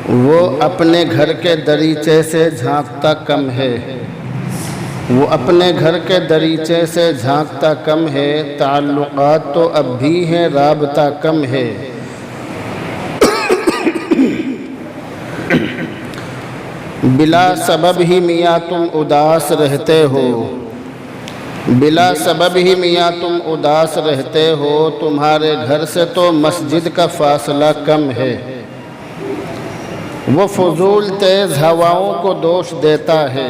وہ اپنے گھر کے دریچے سے جھانکتا کم ہے، وہ اپنے گھر کے دریچے سے جھانکتا کم ہے، تعلقات تو اب بھی ہیں رابطہ کم ہے۔ بلا سبب ہی میاں تم اداس رہتے ہو، بلا سبب ہی میاں تم اداس رہتے ہو، تمہارے گھر سے تو مسجد کا فاصلہ کم ہے۔ وہ فضول تیز ہواؤں کو دوش دیتا ہے،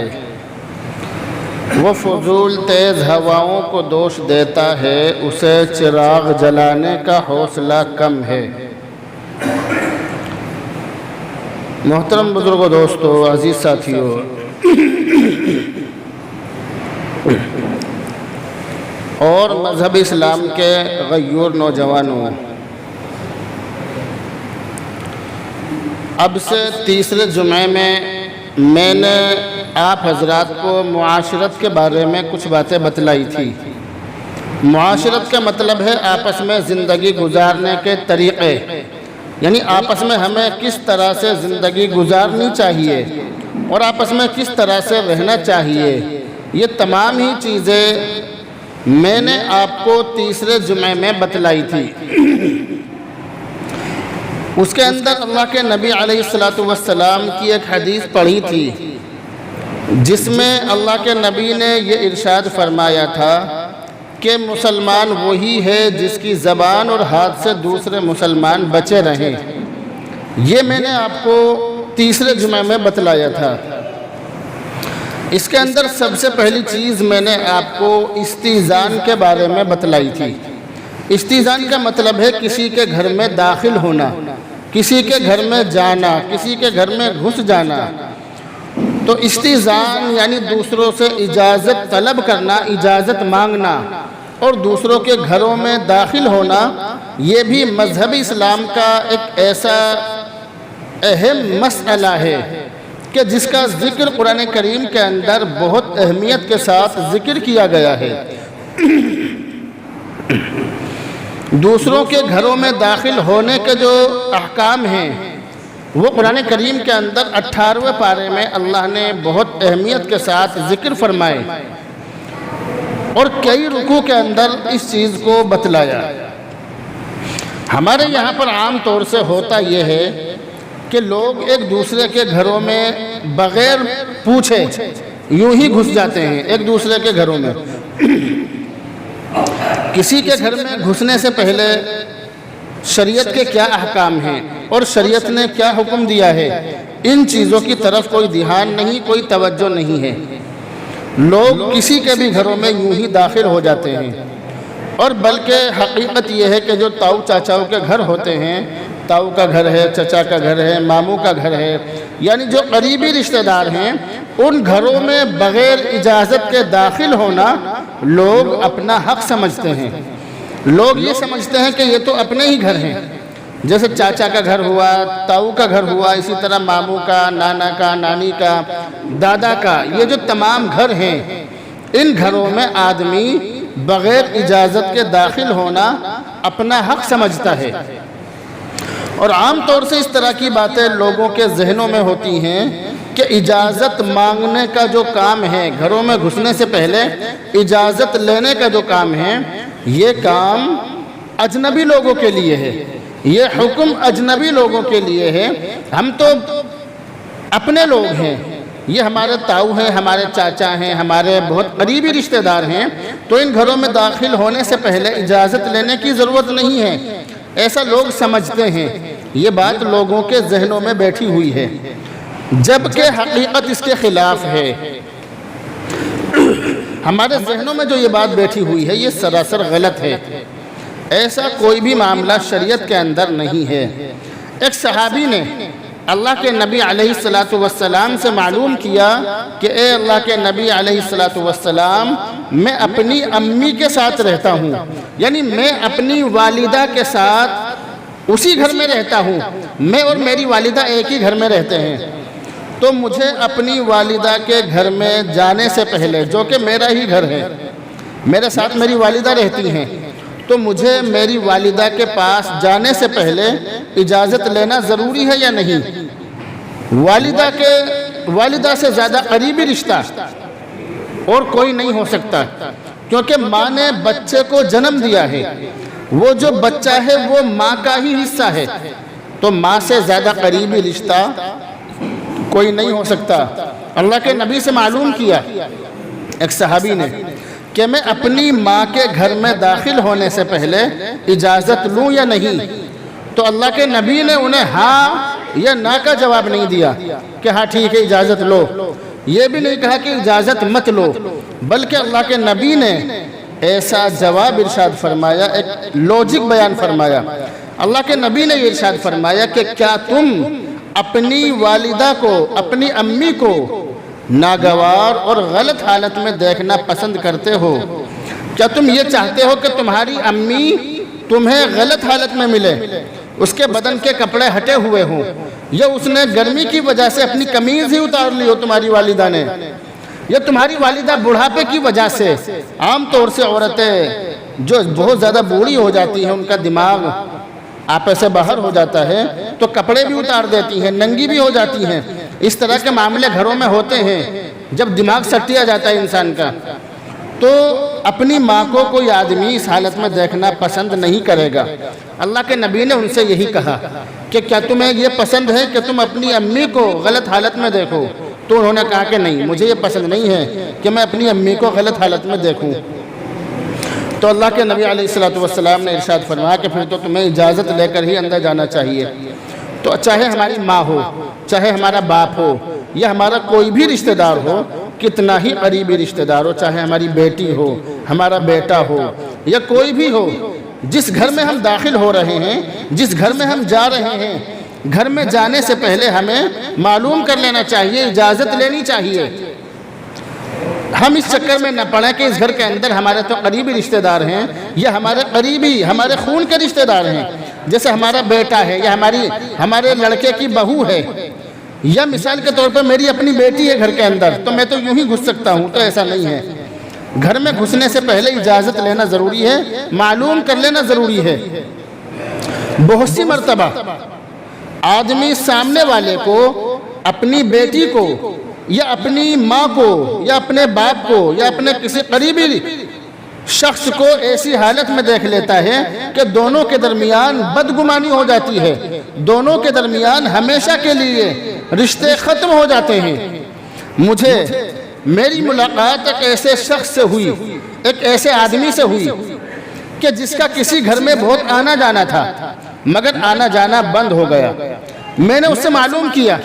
وہ فضول تیز ہواؤں کو دوش دیتا ہے، اسے چراغ جلانے کا حوصلہ کم ہے۔ محترم بزرگوں، دوستو، عزیز ساتھیو، اور مذہب اسلام کے غیور نوجوانوں، اب سے تیسرے جمعے میں نے آپ حضرات کو معاشرت کے بارے میں کچھ باتیں بتلائی تھی۔ معاشرت کا مطلب ہے آپس میں زندگی گزارنے کے طریقے، یعنی آپس میں ہمیں کس طرح سے زندگی گزارنی چاہیے اور آپس میں کس طرح سے رہنا چاہیے۔ یہ تمام ہی چیزیں میں نے آپ کو تیسرے جمعے میں بتلائی تھی۔ اس کے اندر اللہ کے نبی علیہ السلام کی ایک حدیث پڑھی تھی، جس میں اللہ کے نبی نے یہ ارشاد فرمایا تھا کہ مسلمان وہی ہے جس کی زبان اور ہاتھ سے دوسرے مسلمان بچے رہیں۔ یہ میں نے آپ کو تیسرے جمعے میں بتلایا تھا۔ اس کے اندر سب سے پہلی چیز میں نے آپ کو استئذان کے بارے میں بتلائی تھی۔ استئذان کا مطلب ہے کسی کے گھر میں داخل ہونا، کسی کے گھر میں جانا، کسی کے گھر میں گھس جانا۔ تو استئذان یعنی دوسروں سے اجازت طلب کرنا، اجازت مانگنا اور دوسروں کے گھروں میں داخل ہونا، یہ بھی مذہب اسلام کا ایک ایسا اہم مسئلہ ہے کہ جس کا ذکر قرآن کریم کے اندر بہت اہمیت کے ساتھ ذکر کیا گیا ہے۔ دوسروں کے گھروں میں داخل ہونے کے جو احکام ہیں وہ قرآن کریم کے اندر 18ویں پارے میں اللہ نے بہت اہمیت کے ساتھ ذکر فرمائے اور کئی رکوع کے اندر اس چیز کو بتلایا۔ ہمارے یہاں پر عام طور سے ہوتا یہ ہے کہ لوگ ایک دوسرے کے گھروں میں بغیر پوچھے یوں ہی گھس جاتے ہیں ایک دوسرے کے گھروں میں۔ کسی کے گھر میں گھسنے سے پہلے شریعت کے کیا احکام ہیں اور شریعت نے کیا حکم دیا ہے، ان چیزوں کی طرف کوئی دھیان نہیں، کوئی توجہ نہیں ہے۔ لوگ کسی کے بھی گھروں میں یوں ہی داخل ہو جاتے ہیں، اور بلکہ حقیقت یہ ہے کہ جو تاؤ چاچاؤں کے گھر ہوتے ہیں، تاؤ کا گھر ہے، چچا کا گھر ہے، ماموں کا گھر ہے، یعنی جو قریبی رشتہ دار ہیں، ان گھروں میں بغیر اجازت کے داخل ہونا لوگ اپنا حق سمجھتے ہیں۔ لوگ یہ سمجھتے ہیں کہ یہ تو اپنے ہی گھر ہیں، جیسے چاچا کا گھر ہوا، تاؤ کا گھر ہوا، اسی طرح ماموں کا، نانا کا، نانی کا، دادا کا، یہ جو تمام گھر ہیں، ان گھروں میں آدمی بغیر اجازت کے داخل ہونا اپنا حق سمجھتا ہے۔ اور عام طور سے اس طرح کی باتیں لوگوں کے ذہنوں میں ہوتی ہیں کہ اجازت مانگنے کا جو کام ہے، گھروں میں گھسنے سے پہلے اجازت لینے کا جو کام ہے، یہ کام اجنبی لوگوں کے لیے ہے، یہ حکم اجنبی لوگوں کے لیے ہے۔ ہم تو اپنے لوگ ہیں، یہ ہمارے تاؤ ہیں، ہمارے چاچا ہیں، ہمارے بہت قریبی رشتہ دار ہیں، تو ان گھروں میں داخل ہونے سے پہلے اجازت لینے کی ضرورت نہیں ہے، ایسا لوگ سمجھتے ہیں۔ یہ بات لوگوں کے ذہنوں میں بیٹھی ہوئی ہے، جبکہ حقیقت اس کے خلاف ہے۔ ہمارے ذہنوں میں جو یہ بات بیٹھی ہوئی ہے یہ سراسر غلط ہے، ایسا کوئی بھی معاملہ شریعت کے اندر نہیں ہے۔ ایک صحابی نے اللہ کے نبی علیہ السلام سے معلوم کیا کہ اے اللہ کے نبی علیہ السلام، میں اپنی امی کے ساتھ رہتا ہوں، یعنی میں اپنی والدہ کے ساتھ اسی گھر میں رہتا ہوں، میں اور میری والدہ ایک ہی گھر میں رہتے ہیں، تو مجھے اپنی والدہ کے گھر میں جانے سے پہلے، جو کہ میرا ہی گھر ہے، میرے ساتھ میری والدہ رہتی ہیں، تو مجھے میری والدہ کے پاس جانے سے پہلے اجازت لینا ضروری ہے یا نہیں؟ والدہ سے زیادہ قریبی رشتہ اور کوئی نہیں ہو سکتا، کیونکہ ماں نے بچے کو جنم دیا ہے، وہ جو بچہ ہے وہ ماں کا ہی حصہ ہے، تو ماں سے زیادہ قریبی رشتہ کوئی نہیں ہو سکتا۔ اللہ کے نبی سے معلوم کیا ایک صحابی نے کہ میں اپنی ماں کے گھر میں داخل ہونے سے پہلے اجازت لوں یا نہیں، تو اللہ کے نبی نے انہیں ہاں یا نہ کا جواب نہیں دیا کہ ہاں ٹھیک ہے اجازت لو، یہ بھی نہیں کہا کہ اجازت مت لو، بلکہ اللہ کے نبی نے ایسا جواب ارشاد فرمایا، ایک لوجک بیان فرمایا۔ اللہ کے نبی نے یہ ارشاد فرمایا کہ کیا تم اپنی والدہ کو، اپنی امی کو ناگوار اور غلط حالت میں دیکھنا پسند کرتے ہو؟ کیا تم یہ چاہتے ہو کہ تمہاری امی تمہیں غلط حالت میں ملے، اس کے بدن کے کپڑے ہٹے ہوئے ہوں، یا اس نے گرمی کی وجہ سے اپنی قمیض ہی اتار لی ہو تمہاری والدہ نے، یا تمہاری والدہ بڑھاپے کی وجہ سے، عام طور سے عورتیں جو بہت زیادہ بوڑھی ہو جاتی ہیں، ان کا دماغ آپے سے باہر ہو جاتا ہے تو کپڑے بھی اتار دیتی ہیں، ننگی بھی ہو جاتی ہیں، اس طرح کے معاملے گھروں میں ہوتے ہیں جب دماغ سٹیا جاتا ہے انسان کا، تو اپنی ماں کو کوئی آدمی اس حالت میں دیکھنا پسند نہیں کرے گا۔ اللہ کے نبی نے ان سے یہی کہا کہ کیا تمہیں یہ پسند ہے کہ تم اپنی امی کو غلط حالت میں دیکھو؟ تو انہوں نے کہا کہ نہیں، مجھے یہ پسند نہیں ہے کہ میں اپنی امی کو غلط حالت میں دیکھوں۔ تو اللہ کے نبی علیہ السلام نے ارشاد فرمایا کہ پھر تو تمہیں اجازت لے کر ہی اندر جانا چاہیے۔ تو چاہے ہماری ماں ہو، چاہے ہمارا باپ ہو، یا ہمارا کوئی بھی رشتہ دار ہو، کتنا ہی قریبی رشتہ دار ہو، چاہے ہماری بیٹی ہو، ہمارا بیٹا ہو، یا کوئی بھی ہو، جس گھر میں ہم داخل ہو رہے ہیں، جس گھر میں ہم جا رہے ہیں، گھر میں جانے سے پہلے ہمیں معلوم کر لینا چاہیے، اجازت لینی چاہیے۔ ہم اس چکر میں نہ پڑیں کہ اس گھر کے اندر ہمارے تو قریبی رشتہ دار ہیں، یا ہمارے قریبی، ہمارے خون کے رشتہ دار ہیں، جیسے ہمارا بیٹا ہے، یا ہمارے لڑکے کی بہو ہے، یا مثال کے طور پر میری اپنی بیٹی ہے گھر کے اندر، تو میں تو یوں ہی گھس سکتا ہوں، تو ایسا نہیں ہے۔ گھر میں گھسنے سے پہلے اجازت لینا ضروری ہے، معلوم کر لینا ضروری ہے۔ بہت سی مرتبہ آدمی سامنے والے کو، اپنی بیٹی کو، یا اپنی ماں کو، یا اپنے باپ کو، یا اپنے کسی قریبی شخص کو ایسی حالت میں دیکھ لیتا ہے کہ دونوں کے درمیان بدگمانی ہو جاتی ہے، دونوں کے درمیان ہمیشہ کے لیے رشتے ختم ہو جاتے ہیں۔ میری ملاقات ایک ایسے شخص سے ہوئی، ایک ایسے آدمی سے ہوئی کہ جس کا کسی گھر میں بہت آنا جانا تھا، مگر آنا جانا بند ہو گیا۔ میں نے اس سے معلوم کیا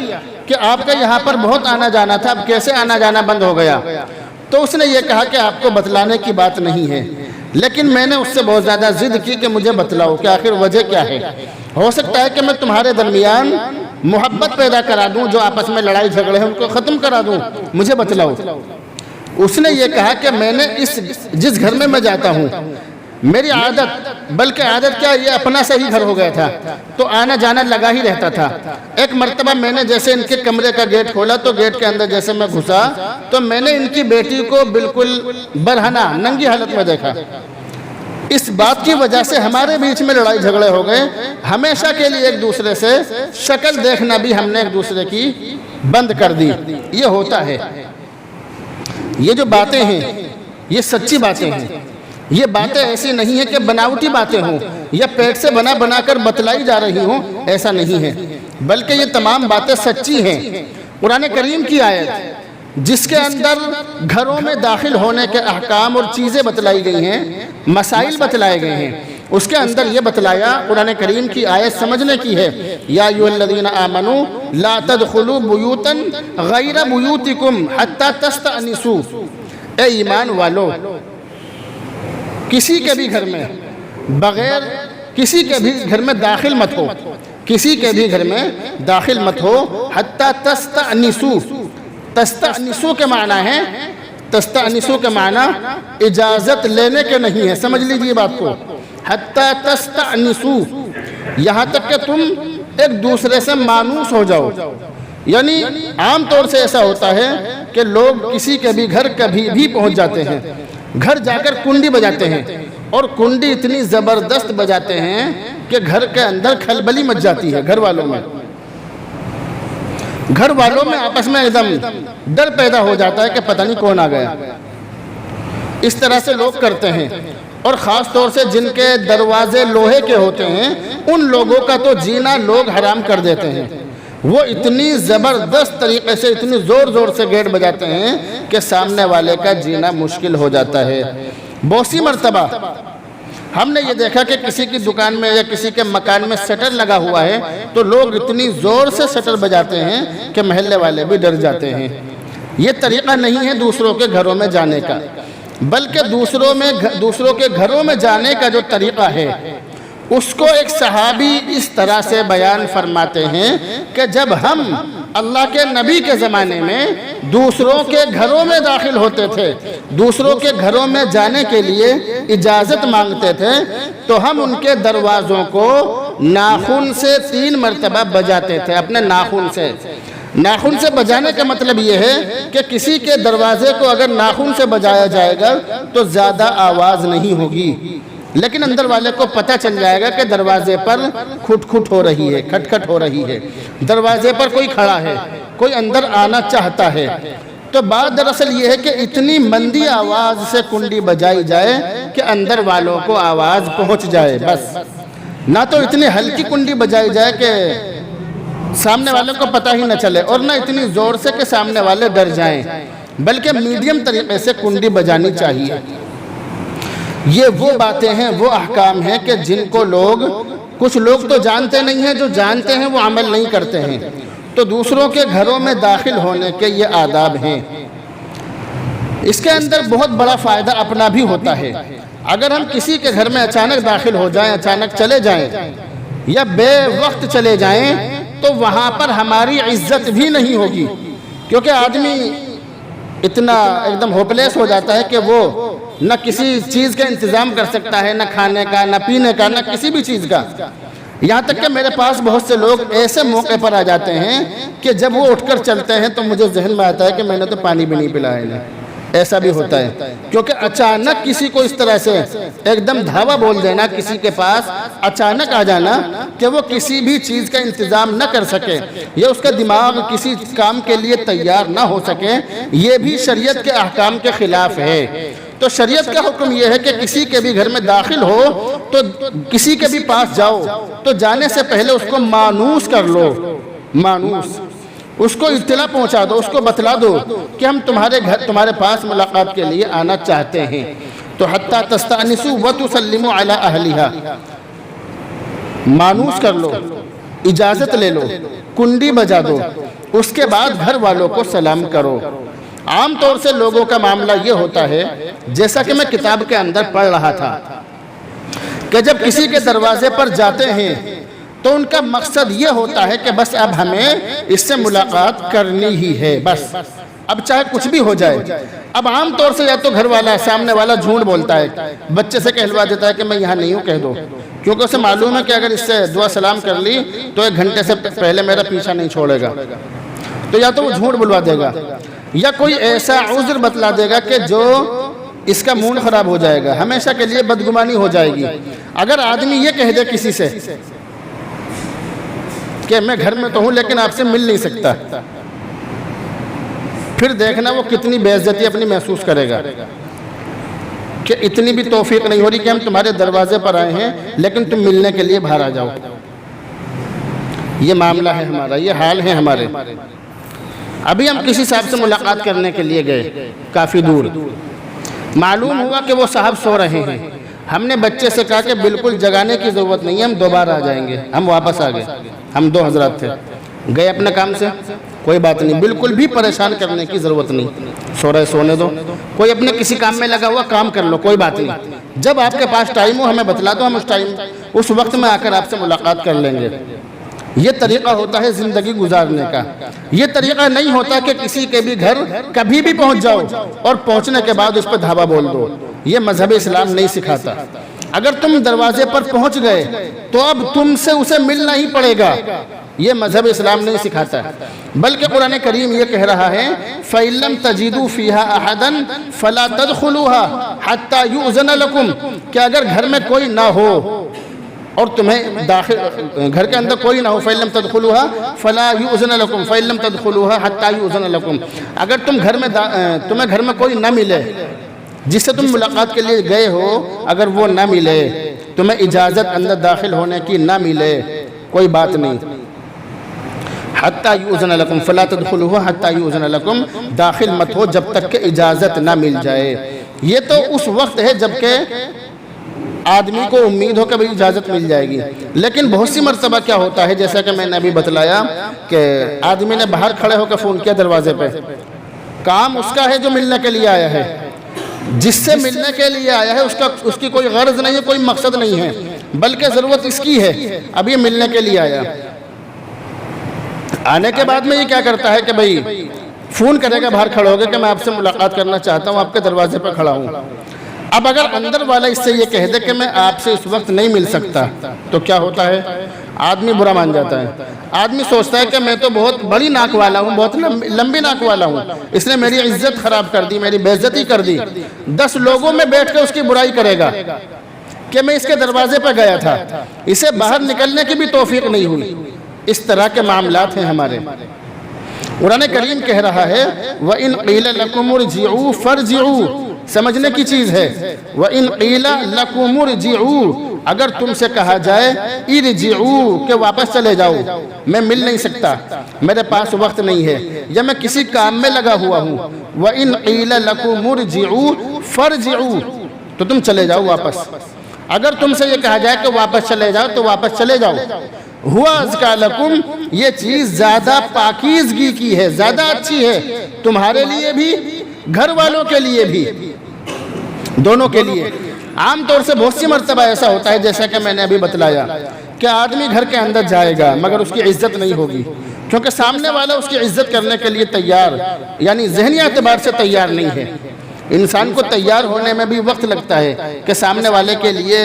کہ آپ کا یہاں پر بہت آنا جانا تھا، اب کیسے آنا جانا بند ہو گیا؟ تو اس نے یہ کہا کہ آپ کو بتلانے کی بات نہیں ہے، لیکن میں نے اس سے بہت زیادہ ضد کی کہ مجھے بتلاؤ کہ آخر وجہ کیا ہے، ہو سکتا ہے کہ میں تمہارے درمیان محبت پیدا کرا دوں، جو آپس میں لڑائی جھگڑے ہیں ان کو ختم کرا دوں، مجھے بتلاؤ۔ اس نے یہ کہا کہ میں نے جس گھر میں میں جاتا ہوں، میری عادت، بلکہ عادت کیا، یہ اپنا سے ہی گھر ہو گیا تھا، تو آنا جانا لگا ہی رہتا تھا۔ ایک مرتبہ میں نے جیسے ان کے کمرے کا گیٹ کھولا تو گیٹ کے اندر جیسے میں گھسا تو میں نے ان کی بیٹی کو بالکل برہنہ ننگی حالت میں دیکھا۔ اس بات کی وجہ سے ہمارے بیچ میں لڑائی جھگڑے ہو گئے، ہمیشہ کے لیے ایک دوسرے سے شکل دیکھنا بھی ہم نے ایک دوسرے کی بند کر دی۔ یہ ہوتا ہے، یہ جو باتیں ہیں یہ سچی باتیں ہیں، یہ باتیں ایسی نہیں ہیں کہ بناوٹی باتیں ہوں یا پیٹ سے بنا کر بتلائی جا رہی ہوں، ایسا نہیں ہے، بلکہ یہ تمام باتیں سچی ہیں۔ قرآن کریم کی آیت جس کے اندر گھروں میں داخل ہونے کے احکام اور چیزیں بتلائی گئی ہیں، مسائل بتلائے گئے ہیں، اس کے اندر یہ بتلایا، قرآن کریم کی آیت سمجھنے کی ہے، یا ایھا الذین آمنوا لا تدخلوا بیوتا غیر بیوتکم حتی تستأنسوا، اے ایمان والو، کسی کے بھی گھر میں بغیر کسی کے بھی گھر میں داخل مت ہو، کسی کے بھی گھر میں داخل مت ہو، حتی تستأنسوا، تستأنسوا کے معنی ہے، تستأنسوا کے معنی اجازت لینے کے نہیں ہے، سمجھ لیجیے بات کو، حتی تستأنسوا، یہاں تک کہ تم ایک دوسرے سے مانوس ہو جاؤ۔ یعنی عام طور سے ایسا ہوتا ہے کہ لوگ کسی کے بھی گھر کبھی بھی پہنچ جاتے ہیں، گھر جا کر کنڈی بجاتے ہیں، اور کنڈی اتنی زبردست بجاتے ہیں کہ گھر کے اندر کھلبلی مچ جاتی ہے گھر والوں میں۔ گھر والوں میں آپس میں ایک دم ڈر پیدا ہو جاتا ہے کہ پتہ نہیں کون آ گیا. اس طرح سے لوگ کرتے ہیں. اور خاص طور سے جن کے دروازے لوہے کے ہوتے ہیں ان لوگوں کا تو جینا لوگ حرام کر دیتے ہیں. وہ اتنی زبردست طریقے سے اتنی زور زور سے گیٹ بجاتے ہیں کہ سامنے والے کا جینا مشکل ہو جاتا ہے. بہت سی مرتبہ ہم نے یہ دیکھا کہ کسی کی دکان میں یا کسی کے مکان میں شٹر لگا ہوا ہے تو لوگ اتنی زور سے شٹر بجاتے ہیں کہ محلے والے بھی ڈر جاتے ہیں. یہ طریقہ نہیں ہے دوسروں کے گھروں میں جانے کا، بلکہ دوسروں کے گھروں میں جانے کا جو طریقہ ہے اس کو ایک صحابی اس طرح سے بیان فرماتے ہیں کہ جب ہم اللہ کے نبی کے زمانے میں دوسروں کے گھروں میں داخل ہوتے تھے، دوسروں کے گھروں میں جانے کے لیے اجازت مانگتے تھے تو ہم ان کے دروازوں کو ناخن سے 3 مرتبہ بجاتے تھے. اپنے ناخن سے بجانے کا مطلب یہ ہے کہ کسی کے دروازے کو اگر ناخن سے بجایا جائے گا تو زیادہ آواز نہیں ہوگی، لیکن اندر والے کو پتہ چل جائے گا کہ دروازے پر کھٹ کھٹ ہو رہی ہے، کھٹ کھٹ ہو رہی ہے، دروازے پر کوئی کھڑا ہے، کوئی اندر آنا چاہتا ہے. تو بات دراصل یہ ہے کہ اتنی مندی آواز سے کنڈی بجائی جائے کہ اندر والوں کو آواز پہنچ جائے. بس نہ تو اتنی ہلکی کنڈی بجائی جائے کہ سامنے والوں کو پتہ ہی نہ چلے اور نہ اتنی زور سے کہ سامنے والے ڈر جائیں، بلکہ میڈیم طریقے سے کنڈی بجانی چاہیے. یہ وہ باتیں ہیں، وہ احکام ہیں کہ جن کو کچھ لوگ تو جانتے نہیں ہیں، جو جانتے ہیں وہ عمل نہیں کرتے ہیں. تو دوسروں کے گھروں میں داخل ہونے کے یہ آداب ہیں. اس کے اندر بہت بڑا فائدہ اپنا بھی ہوتا ہے. اگر ہم کسی کے گھر میں اچانک داخل ہو جائیں، اچانک چلے جائیں یا بے وقت چلے جائیں تو وہاں پر ہماری عزت بھی نہیں ہوگی، کیونکہ آدمی اتنا ایک دم ہوپلیس ہو جاتا ہے کہ وہ نہ کسی چیز کا انتظام کر سکتا ہے، نہ کھانے کا، نہ پینے کا، نہ کسی بھی چیز کا. یہاں تک کہ میرے پاس بہت سے لوگ ایسے موقع پر آ جاتے ہیں کہ جب وہ اٹھ کر چلتے ہیں تو مجھے ذہن میں آتا ہے کہ میں نے تو پانی بھی نہیں پلایا انہیں. ایسا بھی ہوتا ہے کیونکہ اچانک کسی کو اس طرح سے ایک دم دھاوا بول دینا، کسی کے پاس اچانک آ جانا کہ وہ کسی بھی چیز کا انتظام نہ کر سکے یا اس کا دماغ کسی کام کے لیے تیار نہ ہو سکے، یہ بھی شریعت کے احکام کے خلاف ہے. تو شریعت کا حکم یہ ہے کہ کسی کے بھی گھر میں داخل ہو تو کسی کے بھی پاس جاؤ تو جانے سے پہلے اس کو مانوس کر لو. مانوس اس کو اطلاع پہنچا دو، اس کو بتلا دو کہ ہم تمہارے پاس ملاقات کے لیے آنا چاہتے ہیں. تو حتی تستأنسوا وتسلموا علی اہلہا، مانوس کر لو، اجازت لے لو، کنڈی بجا دو، اس کے بعد گھر والوں کو سلام کرو. عام طور سے لوگوں کا معاملہ یہ ہوتا ہے، جیسا کہ میں کتاب کے اندر پڑھ رہا تھا، کہ جب کسی کے دروازے پر جاتے ہیں تو ان کا مقصد یہ ہوتا ہے کہ بس اب ہمیں اس سے ملاقات کرنی ہی ہے، بس اب چاہے کچھ بھی ہو جائے. اب عام طور سے یا تو گھر والا سامنے والا جھوٹ بولتا ہے، بچے سے کہلوا دیتا ہے کہ میں یہاں نہیں ہوں، کہہ دو، کیونکہ اسے معلوم ہے کہ اگر اس سے دعا سلام کر لی تو 1 گھنٹے سے پہلے میرا پیچھا نہیں چھوڑے گا. تو یا تو وہ جھوٹ بلوا دے گا یا کوئی ایسا عذر بتلا دے گا کہ جو اس کا موڈ خراب ہو جائے گا، ہمیشہ کے لیے بدگمانی ہو جائے گی. اگر آدمی یہ کہہ دے کسی سے کہ میں گھر میں تو ہوں لیکن آپ سے مل نہیں سکتا، پھر دیکھنا وہ کتنی بے عزتی اپنی محسوس کرے گا کہ اتنی بھی توفیق نہیں ہو رہی کہ ہم تمہارے دروازے پر آئے ہیں لیکن تم ملنے کے لیے باہر آ جاؤ. یہ معاملہ ہے ہمارا، یہ حال ہے ہمارے. ابھی ہم کسی صاحب سے ملاقات کرنے کے لیے گئے کافی دور، معلوم ہوا کہ وہ صاحب سو رہے ہیں. ہم نے بچے سے کہا کہ بالکل جگانے کی ضرورت نہیں ہے، ہم دوبارہ آ جائیں گے. ہم واپس آ گئے، ہم 2 حضرات تھے، گئے اپنے کام سے، کوئی بات نہیں، بالکل بھی پریشان کرنے کی ضرورت نہیں، سو رہے سونے دو، کوئی اپنے کسی کام میں لگا ہوا کام کر لو، کوئی بات نہیں. جب آپ کے پاس ٹائم ہو ہمیں بتلا دو، ہم اس وقت میں آ کر آپ سے ملاقات کر لیں گے. یہ طریقہ ہوتا ہے زندگی گزارنے کا. یہ طریقہ نہیں ہوتا کہ کسی کے بھی گھر کبھی بھی پہنچ جاؤ اور پہنچنے کے بعد اس پہ دھاوا بول دو. یہ مذہب اسلام نہیں سکھاتا. اگر تم دروازے پر پہنچ گئے تو اب تم سے اسے ملنا ہی پڑے گا، یہ مذہب اسلام نہیں سکھاتا. بلکہ قرآن کریم یہ کہہ رہا ہے فَإِن لَمْ تَجِدُوا فِيهَا أَحَدًا فَلَا تَدْخُلُوهَا حَتَّى يُؤْذَنَ لَكُمْ، کہ اگر گھر میں کوئی نہ ہو اور تمہیں داخل گھر کے اندر کوئی نہ ہو فَإِن لَمْ تَدْخُلُوهَا فَلَا يُؤْذَنَ لَكُمْ فَإِن لَمْ تَدْخُلُوهَا حَتَّى يُؤْذَنَ لَكُمْ، اگر تمہیں گھر میں کوئی نہ ملے جس سے تم ملاقات کے لیے گئے ہو، اگر وہ نہ ملے، تمہیں اجازت اندر داخل ہونے کی نہ ملے، کوئی بات نہیں، حَتَّى يُؤْذَنَ لَكُمْ فَلَا تَدْخُلُوهَا حَتَّى يُؤْذَنَ لَكُمْ، داخل مت ہو جب تک کہ اجازت نہ مل جائے۔ یہ تو اس وقت ہے جب کہ آدمی کو امید ہو کہ بھئی اجازت مل جائے گی، لیکن بہت سی مرتبہ کیا ہوتا ہے جیسا کہ میں نے ابھی بتلایا کہ آدمی نے باہر کھڑے ہو کے فون کیا دروازے پہ، کام اس کا ہے جو ملنے کے لیے آیا ہے، جس سے ملنے کے لیے آیا ہے اس کی کوئی غرض نہیں ہے، کوئی مقصد نہیں ہے، بلکہ ضرورت اس کی ہے، اب یہ ملنے کے لیے آیا۔ آنے کے بعد میں یہ کیا کرتا ہے کہ بھئی فون کرے گا باہر کھڑے ہو گے کہ میں آپ سے ملاقات کرنا چاہتا ہوں، آپ کے دروازے پہ کھڑا ہوں۔ اب اگر اندر والا اس سے یہ کہہ دے کہ میں آپ سے اس وقت نہیں مل سکتا تو کیا ہوتا ہے؟ آدمی برا مان جاتا ہے، آدمی سوچتا ہے کہ میں تو بہت بڑی ناک والا ہوں، بہت لمبی ناک والا ہوں، اس نے میری عزت خراب کر دی، میری بے عزتی کر دی، 10 لوگوں میں بیٹھ کے اس کی برائی کرے گا کہ میں اس کے دروازے پہ گیا تھا، اسے باہر نکلنے کی بھی توفیق نہیں ہوئی۔ اس طرح کے معاملات ہیں ہمارے۔ قرآن کریم کہہ رہا ہے وَإِن قِيلَ لَكُمُ ارْجِعُوا فَارْجِعُوا، سمجھنے کی چیز ہے، وَإِن قِيلَ لَكُمُ ارْجِعُوا، اگر تم سے کہا جائے ارجعوا کہ واپس چلے جاؤ، میں مل نہیں سکتا، میرے پاس وقت نہیں ہے، یا میں کسی کام میں لگا ہوا ہوں، وَإِن قِيلَ لَكُمُ ارْجِعُوا فَارْجِعُوا، تو تم چلے جاؤ واپس۔ اگر تم سے یہ کہا جائے کہ واپس چلے جاؤ تو واپس چلے جاؤ۔ ہوا ازکا لکم، یہ چیز زیادہ پاکیزگی کی ہے، زیادہ اچھی ہے تمہارے لیے بھی، گھر والوں کے لیے بھی، دونوں کے لیے۔ عام طور سے بہت سی مرتبہ ایسا ہوتا ہے جیسا کہ میں نے ابھی بتلایا کہ آدمی گھر کے اندر جائے گا مگر اس کی عزت نہیں ہوگی، کیونکہ سامنے والا اس کی عزت کرنے کے لیے تیار، یعنی ذہنی اعتبار سے تیار نہیں ہے۔ انسان کو تیار ہونے میں بھی وقت لگتا ہے کہ سامنے والے کے لیے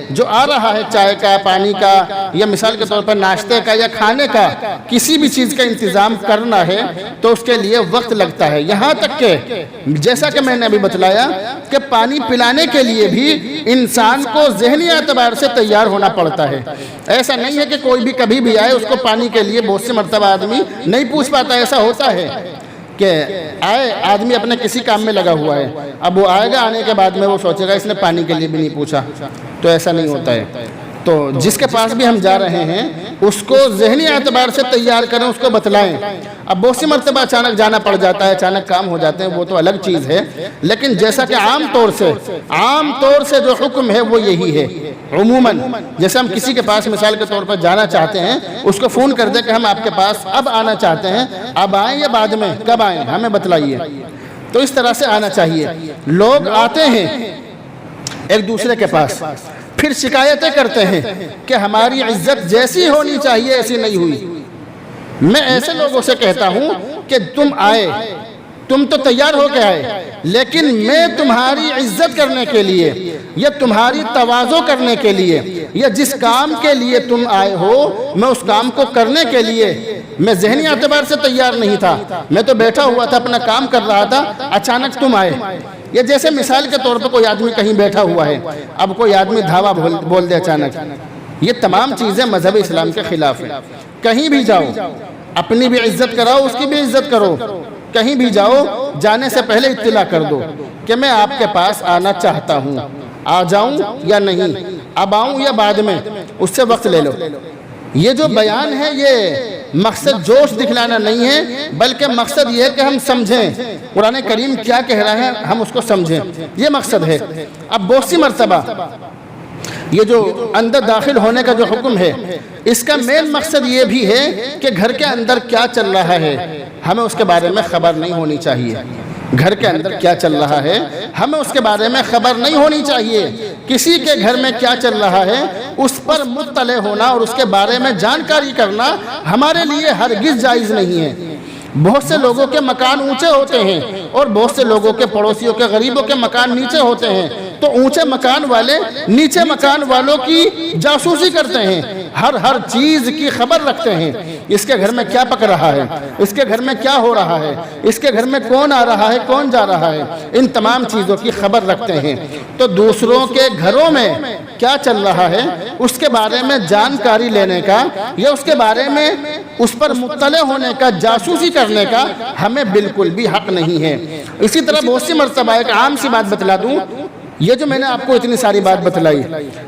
جو آ رہا ہے چائے کا، پانی کا، یا مثال کے طور پر ناشتے کا یا کھانے کا، کسی بھی چیز کا انتظام کرنا ہے تو اس کے لیے وقت لگتا ہے۔ یہاں تک کہ جیسا کہ میں نے ابھی بتلایا کہ پانی پلانے کے لیے بھی انسان کو ذہنی اعتبار سے تیار ہونا پڑتا ہے۔ ایسا نہیں ہے کہ کوئی بھی کبھی بھی آئے اس کو پانی کے لیے بہت سے مرتبہ آدمی نہیں پوچھ پاتا، ایسا ہوتا ہے کہ آئے آدمی اپنے کسی کام میں لگا ہوا ہے، اب وہ آئے گا، آنے کے بعد میں وہ سوچے گا اس نے پانی کے لیے بھی نہیں پوچھا، تو ایسا نہیں ہوتا ہے۔ تو جس کے پاس بھی ہم جا رہے ہیں اس کو ذہنی اعتبار سے تیار کریں، اس کو بتلائیں۔ اب بہت سی مرتبہ اچانک جانا پڑ جاتا ہے، اچانک کام ہو جاتے ہیں، وہ تو الگ چیز ہے، لیکن جیسا کہ عام طور سے جو حکم ہے وہ یہی ہے۔ عموماً جیسے ہم کسی کے پاس مثال کے طور پر جانا چاہتے ہیں، اس کو فون کر دیں کہ ہم آپ کے پاس اب آنا چاہتے ہیں، اب آئیں یا بعد میں، کب آئیں ہمیں بتلائیے، تو اس طرح سے آنا چاہیے۔ لوگ آتے ہیں ایک دوسرے کے پاس، پھر شکایتیں کرتے ہیں کہ ہماری عزت جیسی ہونی چاہیے ایسی نہیں ہوئی۔ میں ایسے لوگوں سے کہتا ہوں کہ تم آئے، تم تو تیار ہو کے آئے، لیکن میں تمہاری عزت کرنے کے لیے یا تمہاری تواضع کرنے کے لیے یا جس کام کے لیے تم آئے ہو میں اس کام کو کرنے کے لیے میں ذہنی اعتبار سے تیار نہیں تھا، میں تو بیٹھا ہوا تھا اپنا کام کر رہا تھا، اچانک تم آئے۔ یہ جیسے مثال کے طور پر کوئی آدمی کہیں بیٹھا ہوا ہے، اب کوئی آدمی دھاوا بول دے اچانک، یہ تمام چیزیں مذہب اسلام کے خلاف ہیں۔ کہیں بھی جاؤ اپنی بھی عزت کراؤ، اس کی بھی عزت کرو، کہیں بھی جاؤ جانے سے پہلے اطلاع کر دو کہ میں آپ کے پاس آنا چاہتا ہوں، آ جاؤں یا نہیں، اب آؤں یا بعد میں، اس سے وقت لے لو۔ یہ جو بیان ہے یہ مقصد جوش دکھلانا نہیں ہے، بلکہ مقصد یہ ہے کہ ہم سمجھیں قرآن کریم کیا کہہ رہا ہے، ہم اس کو سمجھیں، یہ مقصد ہے۔ اب بہت سی مرتبہ یہ جو اندر داخل ہونے کا جو حکم ہے اس کا مین مقصد یہ بھی ہے کہ گھر کے اندر کیا چل رہا ہے ہمیں اس کے بارے میں خبر نہیں ہونی چاہیے۔ گھر کے اندر کیا چل رہا ہے ہمیں اس کے بارے میں خبر نہیں ہونی چاہیے۔ کسی کے گھر میں کیا چل رہا ہے اس پر مطلع ہونا اور اس کے بارے میں جانکاری کرنا ہمارے لیے ہرگز جائز نہیں ہے۔ بہت سے لوگوں کے مکان اونچے ہوتے ہیں اور بہت سے لوگوں کے پڑوسیوں کے غریبوں کے مکان نیچے ہوتے ہیں، تو اونچے مکان والے نیچے مکان والوں کی جاسوسی کرتے ہیں، ہر چیز کی خبر رکھتے ہیں، اس کے گھر میں کیا پک رہا ہے، اس کے گھر میں کیا ہو رہا ہے، اس کے گھر میں کون آ رہا ہے، کون جا رہا ہے، ان تمام چیزوں کی خبر رکھتے ہیں۔ تو دوسروں کے گھروں میں کیا چل رہا ہے اس کے بارے میں جانکاری لینے کا یا اس کے بارے میں اس پر مطلع ہونے کا، جاسوسی کرنے کا ہمیں بالکل بھی حق نہیں ہے۔ اسی طرح بہت سی مرتبہ ایک عام سی بات بتلا دوں، یہ جو میں نے آپ کو اتنی ساری بات بتلائی،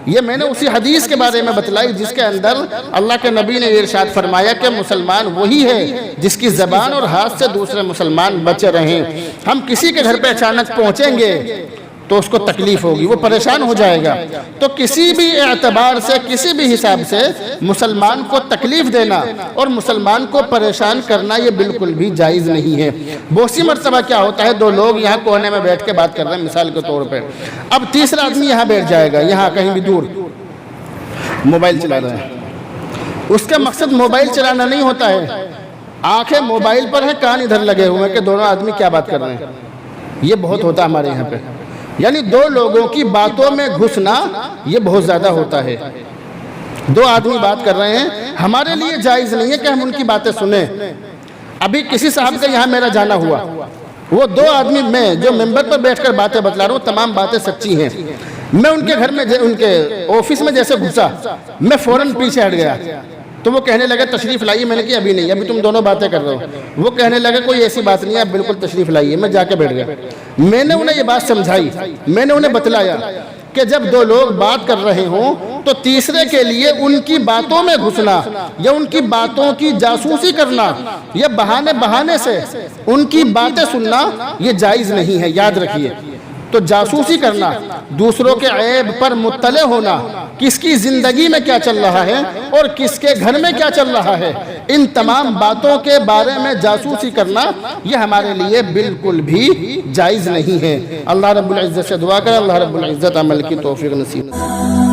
یہ میں نے اسی حدیث کے بارے میں بتلائی جس کے اندر اللہ کے نبی نے ارشاد فرمایا کہ مسلمان وہی ہے جس کی زبان اور ہاتھ سے دوسرے مسلمان بچے رہیں۔ ہم کسی کے گھر پہ اچانک پہنچیں گے تو اس کو تکلیف ہوگی، وہ پریشان ہو جائے گا۔ تو کسی بھی اعتبار سے، کسی بھی حساب سے مسلمان کو تکلیف دینا اور مسلمان کو پریشان کرنا یہ بالکل بھی جائز نہیں ہے۔ بہت سی مرتبہ کیا ہوتا ہے، دو لوگ یہاں کونے میں بیٹھ کے بات کر رہے ہیں مثال کے طور پہ، اب تیسرا آدمی یہاں بیٹھ جائے گا، یہاں کہیں بھی دور موبائل چلا رہا ہے۔ اس کا مقصد موبائل چلانا نہیں ہوتا ہے، آنکھیں موبائل پر ہیں، کان ادھر لگے ہوئے ہیں کہ دونوں آدمی کیا بات کر رہے ہیں۔ یہ بہت ہوتا ہے ہمارے یہاں پہ، یعنی دو لوگوں کی باتوں میں گھسنا یہ بہت زیادہ ہوتا ہے۔ دو آدمی بات کر رہے ہیں، ہمارے لیے جائز نہیں ہے کہ ہم ان کی باتیں سنیں۔ ابھی کسی صاحب کا یہاں میرا جانا ہوا، وہ دو آدمی، میں جو ممبر پر بیٹھ کر باتیں بتلا رہا ہوں تمام باتیں سچی ہیں، میں ان کے گھر میں، ان کے آفس میں جیسے گھسا، میں فوراً پیچھے ہٹ گیا تو وہ کہنے لگے تشریف لائیے، میں نے کہا ابھی نہیں، ابھی تم دونوں باتیں کر رہے ہو۔ وہ کہنے لگے کوئی ایسی بات نہیں ہے، آپ بالکل تشریف لائیے۔ میں جا کے بیٹھ گیا، میں نے انہیں یہ بات سمجھائی، میں نے انہیں بتلایا کہ جب دو لوگ بات کر رہے ہوں تو تیسرے کے لیے ان کی باتوں میں گھسنا یا ان کی باتوں کی جاسوسی کرنا یا بہانے سے ان کی باتیں سننا یہ جائز نہیں ہے، یاد رکھیے۔ تو جاسوسی کرنا، دوسروں کے عیب پر مطلع ہونا، کس کی زندگی میں کیا چل رہا ہے اور کس کے گھر میں کیا چل رہا ہے، ان تمام باتوں کے بارے میں جاسوسی کرنا یہ ہمارے لیے بالکل بھی جائز نہیں ہے۔ اللہ رب العزت سے دعا کریں اللہ رب العزت عمل کی توفیق نصیب کرے۔